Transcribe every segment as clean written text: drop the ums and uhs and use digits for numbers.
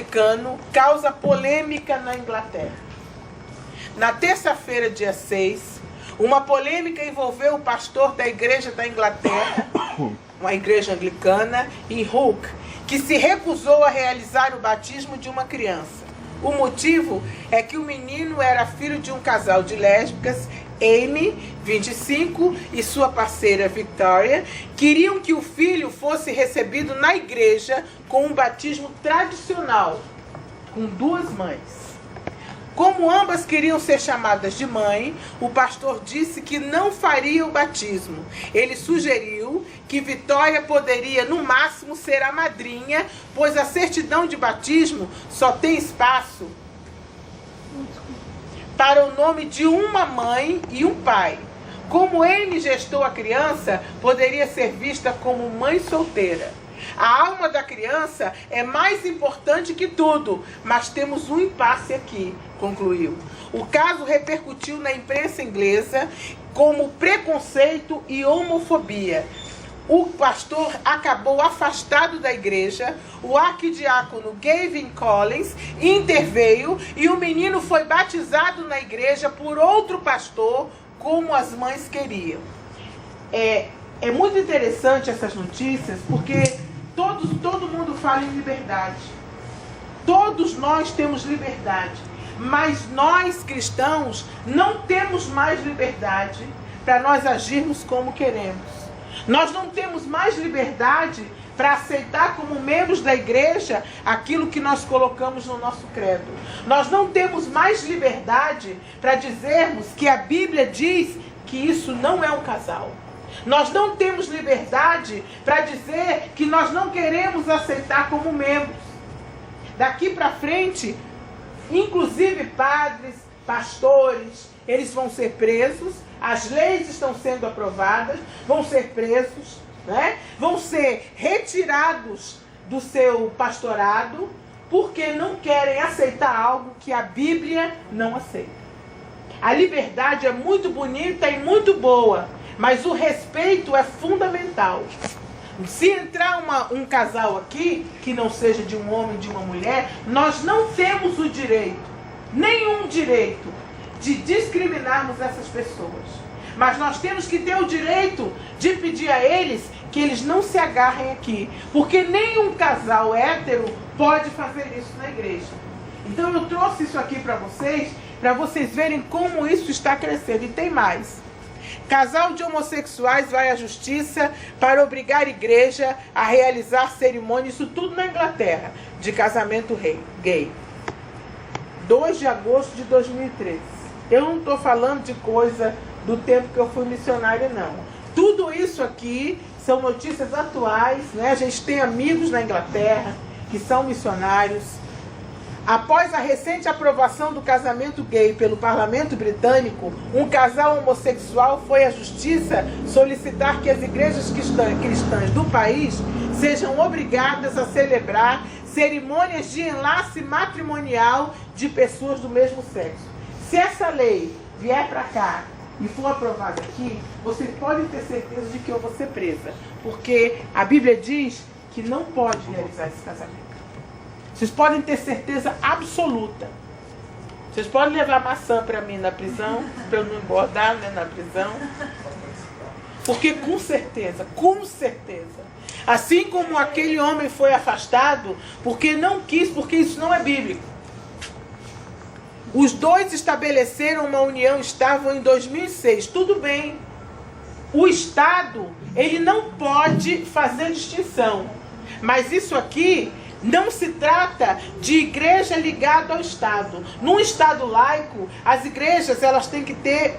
anglicano causa polêmica na Inglaterra. Na terça-feira, dia 6, uma polêmica envolveu o pastor da igreja da Inglaterra, uma igreja anglicana, em Hook, que se recusou a realizar o batismo de uma criança. O motivo é que o menino era filho de um casal de lésbicas. Amy, 25, e sua parceira Victoria queriam que o filho fosse recebido na igreja com um batismo tradicional, com duas mães. Como ambas queriam ser chamadas de mãe, o pastor disse que não faria o batismo. Ele sugeriu que Vitória poderia, no máximo, ser a madrinha, pois a certidão de batismo só tem espaço para o nome de uma mãe e um pai. Como ele gestou a criança, poderia ser vista como mãe solteira. A alma da criança é mais importante que tudo, mas temos um impasse aqui, concluiu. O caso repercutiu na imprensa inglesa como preconceito e homofobia. O pastor acabou afastado da igreja, o arquidiácono Gavin Collins interveio e o menino foi batizado na igreja por outro pastor, como as mães queriam. É muito interessante essas notícias, porque todo mundo fala em liberdade. Todos nós temos liberdade, mas nós cristãos não temos mais liberdade para nós agirmos como queremos. Nós não temos mais liberdade para aceitar como membros da igreja aquilo que nós colocamos no nosso credo. Nós não temos mais liberdade para dizermos que a Bíblia diz que isso não é um casal. Nós não temos liberdade para dizer que nós não queremos aceitar como membros. Daqui para frente, inclusive padres, pastores, eles vão ser presos, as leis estão sendo aprovadas, vão ser presos, né? Vão ser retirados do seu pastorado, porque não querem aceitar algo que a Bíblia não aceita. A liberdade é muito bonita e muito boa, mas o respeito é fundamental. Se entrar um casal aqui, que não seja de um homem e de uma mulher, nós não temos o direito, nenhum direito, de discriminarmos essas pessoas. Mas nós temos que ter o direito de pedir a eles que eles não se agarrem aqui, porque nenhum casal hétero pode fazer isso na igreja. Então eu trouxe isso aqui para vocês verem como isso está crescendo. E tem mais. Casal de homossexuais vai à justiça para obrigar a igreja a realizar cerimônia, isso tudo na Inglaterra, de casamento gay. 2 de agosto de 2013. Eu não estou falando de coisa do tempo que eu fui missionária, não. Tudo isso aqui são notícias atuais, né? A gente tem amigos na Inglaterra que são missionários. Após a recente aprovação do casamento gay pelo parlamento britânico, um casal homossexual foi à justiça solicitar que as igrejas cristãs do país sejam obrigadas a celebrar cerimônias de enlace matrimonial de pessoas do mesmo sexo. Se essa lei vier para cá e for aprovada aqui, vocês podem ter certeza de que eu vou ser presa, porque a Bíblia diz que não pode realizar esse casamento. Vocês podem ter certeza absoluta. Vocês podem levar maçã para mim na prisão, para eu não engordar, né, na prisão. Porque com certeza, assim como aquele homem foi afastado, porque não quis, porque isso não é bíblico. Os dois estabeleceram uma união estável em 2006. Tudo bem. O Estado, ele não pode fazer distinção. Mas isso aqui não se trata de igreja ligada ao Estado. Num Estado laico, as igrejas, elas têm que ter,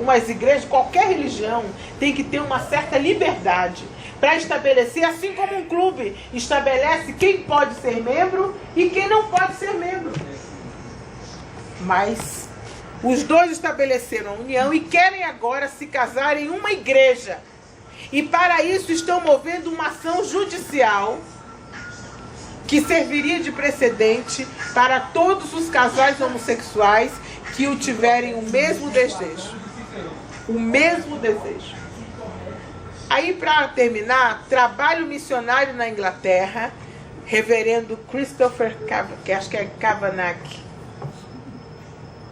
qualquer religião, tem que ter uma certa liberdade para estabelecer, assim como um clube estabelece quem pode ser membro e quem não pode ser membro. Mas os dois estabeleceram a união e querem agora se casar em uma igreja. E para isso estão movendo uma ação judicial que serviria de precedente para todos os casais homossexuais que o tiverem o mesmo desejo. O mesmo desejo. Aí, para terminar, trabalho missionário na Inglaterra reverendo Christopher que acho que é Kavanagh.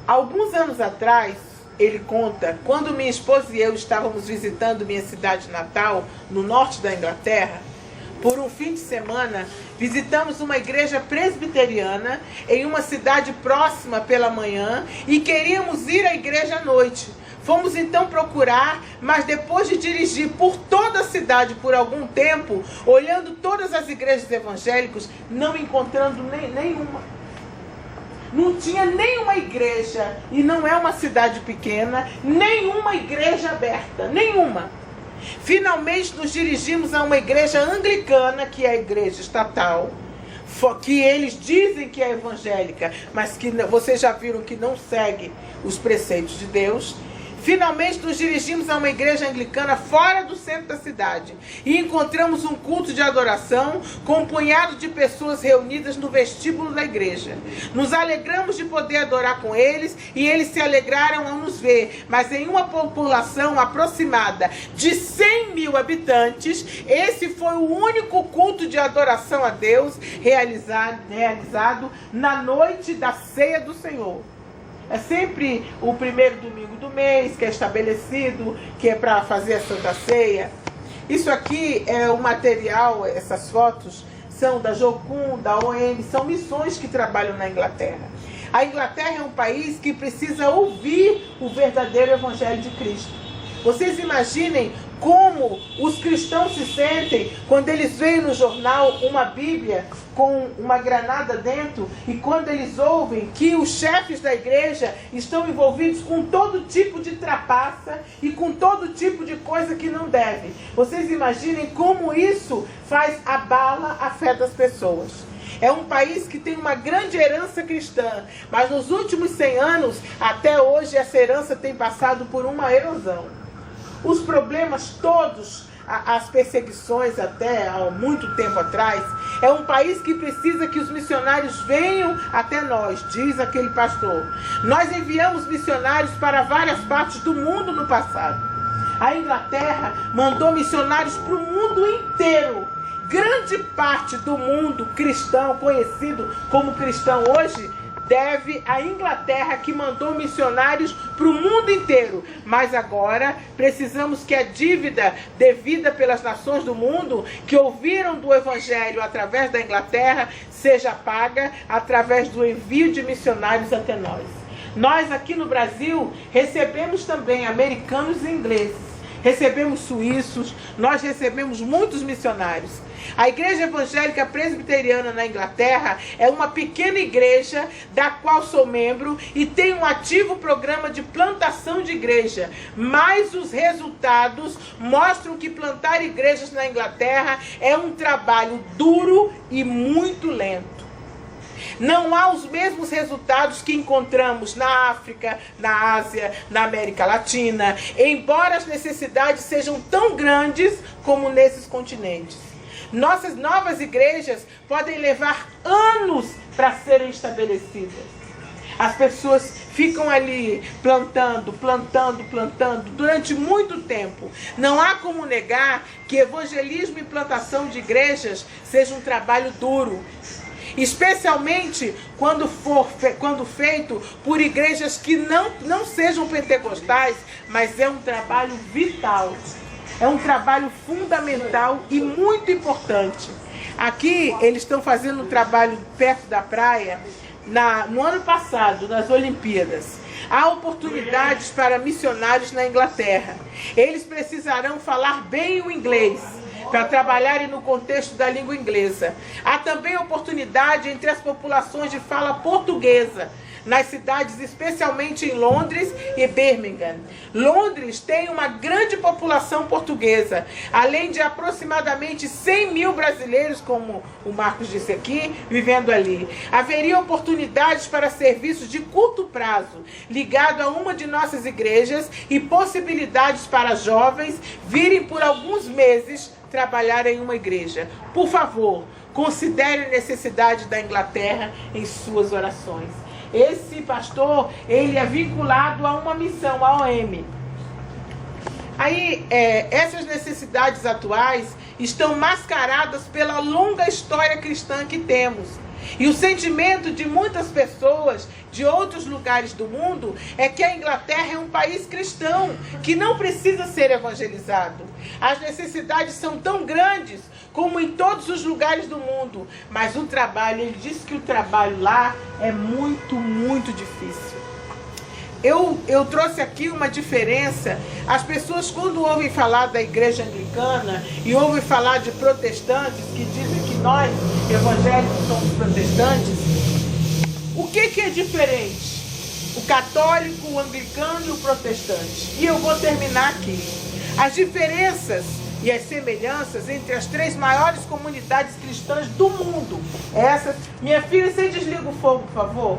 Alguns anos atrás, ele conta, quando minha esposa e eu estávamos visitando minha cidade natal, no norte da Inglaterra, por um fim de semana, visitamos uma igreja presbiteriana em uma cidade próxima pela manhã e queríamos ir à igreja à noite. Fomos então procurar, mas depois de dirigir por toda a cidade por algum tempo, olhando todas as igrejas evangélicas, não encontrando nenhuma. Não tinha nenhuma igreja, e não é uma cidade pequena, nenhuma igreja aberta, nenhuma. Finalmente nos dirigimos a uma igreja anglicana, que é a igreja estatal, que eles dizem que é evangélica, mas que vocês já viram que não segue os preceitos de Deus. Finalmente nos dirigimos a uma igreja anglicana fora do centro da cidade e encontramos um culto de adoração com um punhado de pessoas reunidas no vestíbulo da igreja. Nos alegramos de poder adorar com eles e eles se alegraram ao nos ver, mas em uma população aproximada de 100 mil habitantes, esse foi o único culto de adoração a Deus realizado na noite da ceia do Senhor. É sempre o primeiro domingo do mês, que é estabelecido, que é para fazer a Santa Ceia. Isso aqui é o material, essas fotos são da Jocum, da OM, são missões que trabalham na Inglaterra. A Inglaterra é um país que precisa ouvir o verdadeiro Evangelho de Cristo. Vocês imaginem como os cristãos se sentem quando eles veem no jornal uma Bíblia com uma granada dentro e quando eles ouvem que os chefes da igreja estão envolvidos com todo tipo de trapaça e com todo tipo de coisa que não deve. Vocês imaginem como isso abala a fé das pessoas. É um país que tem uma grande herança cristã, mas nos últimos 100 anos, até hoje, essa herança tem passado por uma erosão. Os problemas todos, as perseguições até há muito tempo atrás, é um país que precisa que os missionários venham até nós, diz aquele pastor. Nós enviamos missionários para várias partes do mundo no passado. A Inglaterra mandou missionários para o mundo inteiro. Grande parte do mundo cristão, conhecido como cristão hoje, deve à Inglaterra, que mandou missionários para o mundo inteiro. Mas agora precisamos que a dívida devida pelas nações do mundo, que ouviram do Evangelho através da Inglaterra, seja paga através do envio de missionários até nós. Nós aqui no Brasil recebemos também americanos e ingleses. Recebemos suíços, nós recebemos muitos missionários. A Igreja Evangélica Presbiteriana na Inglaterra é uma pequena igreja da qual sou membro e tem um ativo programa de plantação de igreja. Mas os resultados mostram que plantar igrejas na Inglaterra é um trabalho duro e muito lento. Não há os mesmos resultados que encontramos na África, na Ásia, na América Latina, embora as necessidades sejam tão grandes como nesses continentes. Nossas novas igrejas podem levar anos para serem estabelecidas. As pessoas ficam ali plantando durante muito tempo. Não há como negar que evangelismo e plantação de igrejas seja um trabalho duro. Especialmente quando feito por igrejas que não sejam pentecostais, mas é um trabalho vital, é um trabalho fundamental e muito importante. Aqui eles estão fazendo um trabalho perto da praia, no ano passado, nas Olimpíadas. Há oportunidades para missionários na Inglaterra. Eles precisarão falar bem o inglês para trabalharem no contexto da língua inglesa. Há também oportunidade entre as populações de fala portuguesa, nas cidades, especialmente em Londres e Birmingham. Londres tem uma grande população portuguesa, além de aproximadamente 100 mil brasileiros, como o Marcos disse aqui, vivendo ali. Haveria oportunidades para serviços de curto prazo, ligado a uma de nossas igrejas, e possibilidades para jovens virem por alguns meses trabalhar em uma igreja. Por favor, considere a necessidade da Inglaterra em suas orações. Esse pastor, ele é vinculado a uma missão, a OM. Aí, essas necessidades atuais estão mascaradas pela longa história cristã que temos. E o sentimento de muitas pessoas de outros lugares do mundo é que a Inglaterra é um país cristão, que não precisa ser evangelizado. As necessidades são tão grandes como em todos os lugares do mundo, mas o trabalho, ele diz que o trabalho lá é muito, muito difícil. Eu trouxe aqui uma diferença. As pessoas, quando ouvem falar da igreja anglicana e ouvem falar de protestantes, que dizem que nós, evangélicos, somos protestantes, o que é diferente? O católico, o anglicano e o protestante. E eu vou terminar aqui. As diferenças e as semelhanças entre as 3 maiores comunidades cristãs do mundo. Minha filha, você desliga o fogo, por favor?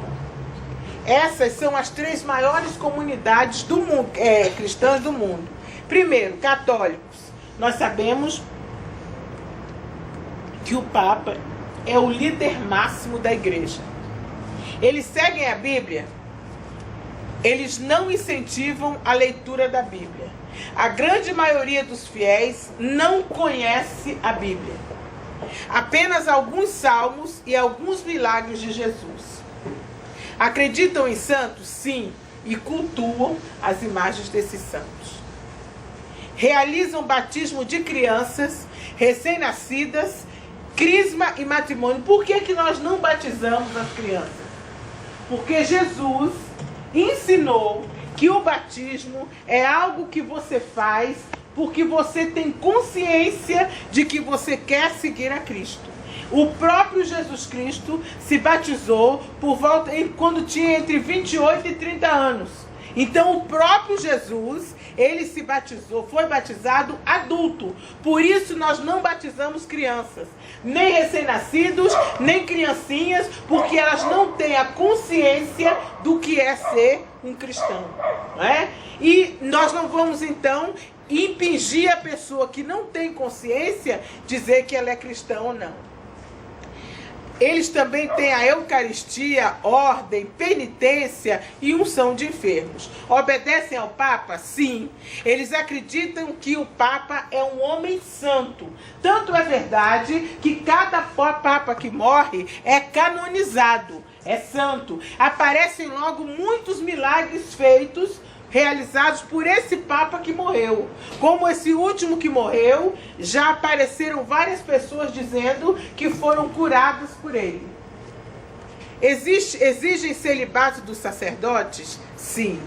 Essas são as 3 maiores comunidades do mundo, cristãs do mundo. Primeiro, católicos. Nós sabemos que o Papa é o líder máximo da igreja. Eles seguem a Bíblia. Eles não incentivam a leitura da Bíblia. A grande maioria dos fiéis não conhece a Bíblia. Apenas alguns salmos e alguns milagres de Jesus. Acreditam em santos? Sim, e cultuam as imagens desses santos. Realizam batismo de crianças recém-nascidas, crisma e matrimônio. Por que nós não batizamos as crianças? Porque Jesus ensinou que o batismo é algo que você faz porque você tem consciência de que você quer seguir a Cristo. O próprio Jesus Cristo se batizou quando tinha entre 28 e 30 anos. Então o próprio Jesus, ele se batizou, foi batizado adulto. Por isso nós não batizamos crianças, nem recém-nascidos, nem criancinhas, porque elas não têm a consciência do que é ser um cristão, não é? E nós não vamos então impingir a pessoa que não tem consciência dizer que ela é cristã ou não. Eles também têm a Eucaristia, ordem, penitência e unção de enfermos. Obedecem ao Papa? Sim. Eles acreditam que o Papa é um homem santo. Tanto é verdade que cada Papa que morre é canonizado, é santo. Aparecem logo muitos milagres realizados por esse Papa que morreu. Como esse último que morreu, já apareceram várias pessoas dizendo que foram curadas por ele. Exigem celibato dos sacerdotes? Sim.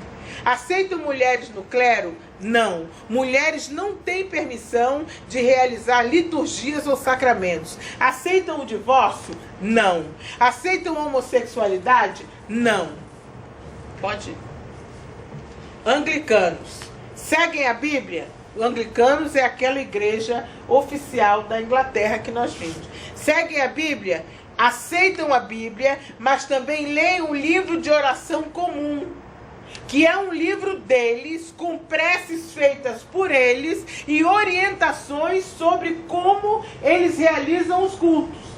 Aceitam mulheres no clero? Não. Mulheres não têm permissão de realizar liturgias ou sacramentos. Aceitam o divórcio? Não. Aceitam a homossexualidade? Não. Pode ir. Anglicanos. Seguem a Bíblia? Anglicanos é aquela igreja oficial da Inglaterra que nós vimos. Seguem a Bíblia? Aceitam a Bíblia, mas também leem um livro de oração comum, que é um livro deles, com preces feitas por eles e orientações sobre como eles realizam os cultos.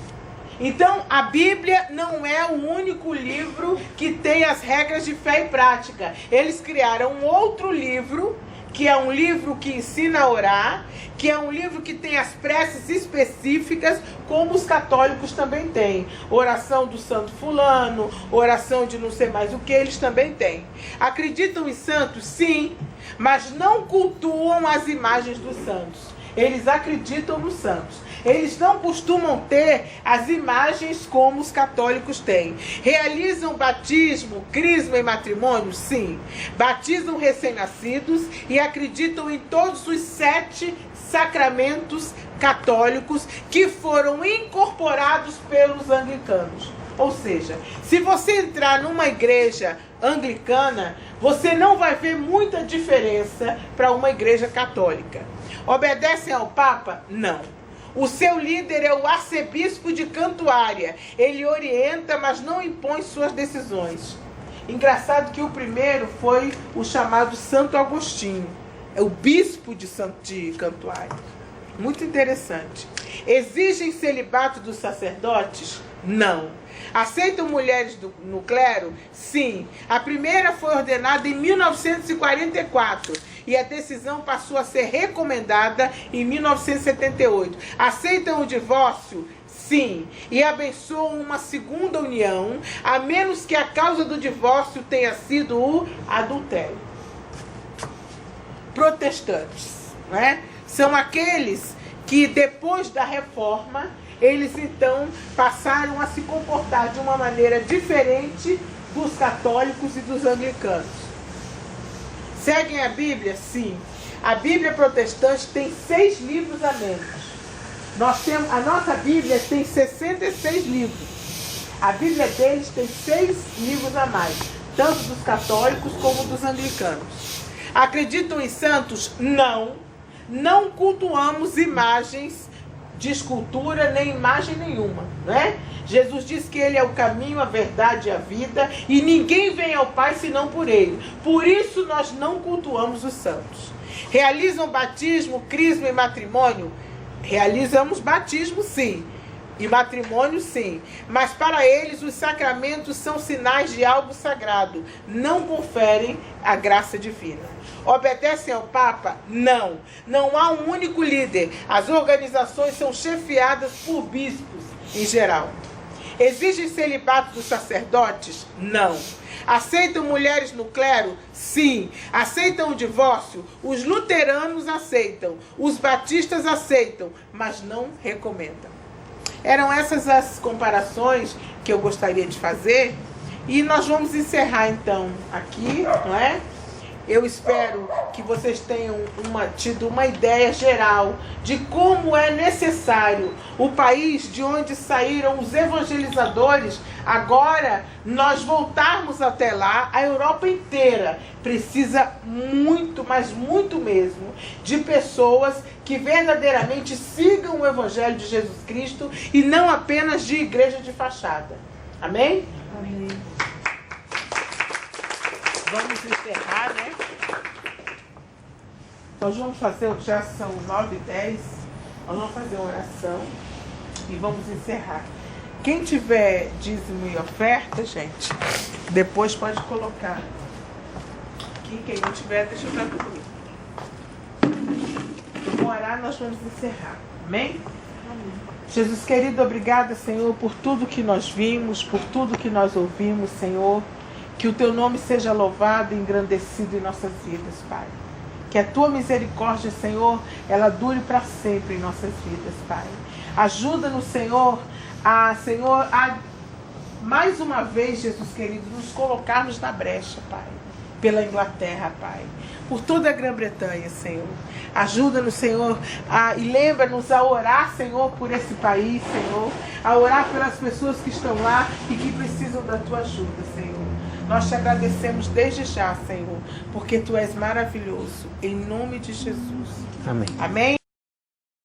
Então, a Bíblia não é o único livro que tem as regras de fé e prática. Eles criaram um outro livro, que é um livro que ensina a orar, que é um livro que tem as preces específicas, como os católicos também têm. Oração do santo fulano, oração de não sei mais o que, eles também têm. Acreditam em santos? Sim, mas não cultuam as imagens dos santos. Eles acreditam nos santos. Eles não costumam ter as imagens como os católicos têm. Realizam batismo, crisma e matrimônio? Sim. Batizam recém-nascidos e acreditam em todos os 7 sacramentos católicos que foram incorporados pelos anglicanos. Ou seja, se você entrar numa igreja anglicana, você não vai ver muita diferença para uma igreja católica. Obedecem ao Papa? Não. O seu líder é o arcebispo de Cantuária. Ele orienta, mas não impõe suas decisões. Engraçado que o primeiro foi o chamado Santo Agostinho. É o bispo de Cantuária. Muito interessante. Exigem celibato dos sacerdotes? Não. Aceitam mulheres no clero? Sim. A primeira foi ordenada em 1944 e a decisão passou a ser recomendada em 1978. Aceitam o divórcio? Sim, e abençoam uma segunda união, a menos que a causa do divórcio tenha sido o adultério. Protestantes, né? São aqueles que depois da reforma, eles então passaram a se comportar de uma maneira diferente dos católicos e dos anglicanos. Seguem a Bíblia? Sim. A Bíblia protestante tem 6 livros a menos. A nossa Bíblia tem 66 livros. A Bíblia deles tem 6 livros a mais, tanto dos católicos como dos anglicanos. Acreditam em santos? Não. Não cultuamos imagens de escultura, nem imagem nenhuma, né? Jesus diz que ele é o caminho, a verdade e a vida, e ninguém vem ao Pai senão por ele. Por isso nós não cultuamos os santos. Realizam batismo, crisma e matrimônio? Realizamos batismo, sim, e matrimônio, sim, mas para eles os sacramentos são sinais de algo sagrado, não conferem a graça divina. Obedecem ao Papa? Não. Não há um único líder. As organizações são chefiadas por bispos, em geral. Exigem celibato dos sacerdotes? Não. Aceitam mulheres no clero? Sim. Aceitam o divórcio? Os luteranos aceitam. Os batistas aceitam, mas não recomendam. Eram essas as comparações que eu gostaria de fazer. E nós vamos encerrar então aqui, não é? Eu espero que vocês tenham tido uma ideia geral de como é necessário o país de onde saíram os evangelizadores. Agora, nós voltarmos até lá, a Europa inteira precisa muito, mas muito mesmo, de pessoas que verdadeiramente sigam o Evangelho de Jesus Cristo e não apenas de igreja de fachada. Amém? Amém. Vamos encerrar, né? Nós vamos fazer, já são 9h10, nós vamos fazer uma oração e vamos encerrar. Quem tiver dízimo e oferta, gente, depois pode colocar. Quem não tiver, deixa para comigo. Eu vou orar, nós vamos encerrar. Amém? Amém. Jesus querido, obrigada, Senhor, por tudo que nós vimos, por tudo que nós ouvimos, Senhor. Que o Teu nome seja louvado e engrandecido em nossas vidas, Pai. Que a Tua misericórdia, Senhor, ela dure para sempre em nossas vidas, Pai. Ajuda-nos, Senhor, a mais uma vez, Jesus querido, nos colocarmos na brecha, Pai. Pela Inglaterra, Pai. Por toda a Grã-Bretanha, Senhor. Ajuda-nos, Senhor, e lembra-nos a orar, Senhor, por esse país, Senhor. A orar pelas pessoas que estão lá e que precisam da Tua ajuda, Senhor. Nós te agradecemos desde já, Senhor, porque Tu és maravilhoso. Em nome de Jesus. Amém. Amém.